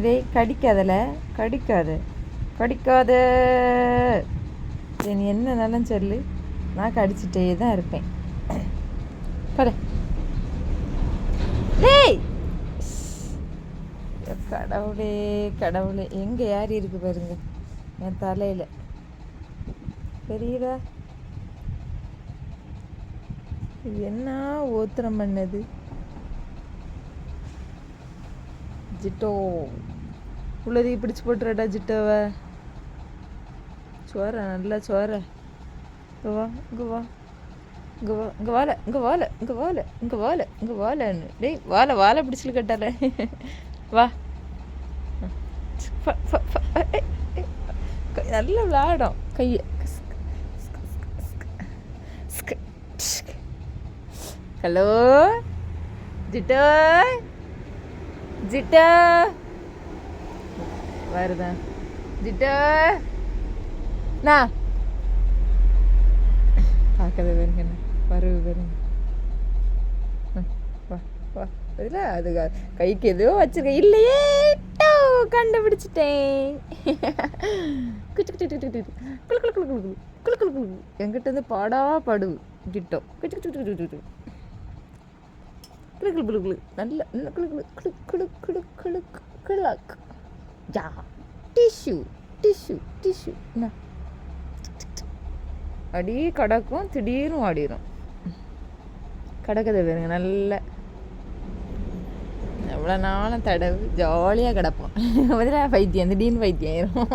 டேய் கடிக்காதல, கடிக்காது கடிக்காத. நீ என்னன்னாலும் சொல்லு, நான் கடிச்சிட்டே தான் இருப்பேன். பட டேய், கடவுளே கடவுளே, எங்கே யார் இருக்கு பாருங்க என் தலையில், தெரியுதா? இது என்ன ஓத்திரம் பண்ணது? ஜிட்டோ உள்ளதை பிடிச்சி போட்டுறடா ஜிட்டோவை. சோற நல்லா சோற. இங்கே வா, இங்கே வா, இங்கே வா, இங்கே வாழை, இங்கே வாழை, இங்கே வாழை, இங்கே வாழை, இங்கே வாழைன்னு. டேய் வாழை வாழை பிடிச்சிட்டு கட்டால. வா, நல்லா விளையாடும் கையை. ஹலோ ஜிட்டோ, ஜிட்டோ வருதா? ஜிட்டோ நான் பார்க்கறது வருங்க, வருது வருங்க. வா வா, இல்லை அது கைக்கு எதுவோ வச்சிருக்க இல்லையே. கண்டுபிடிச்சிட்டேன். என்கிட்ட இருந்து பாடா படு ஜிட்டோ. நல்ல டிஷ்யூ டிஷ்யூ டிஷ்யூ அடி கிடக்கும், திடீர்னு ஆடிடும். கிடக்குது பாருங்க, நல்ல எவ்வளோ நாளும் தடவு ஜாலியாக கிடப்போம். முதல்ல பைத்தியம், திடீர்னு பைத்தியம் ஆயிரும்.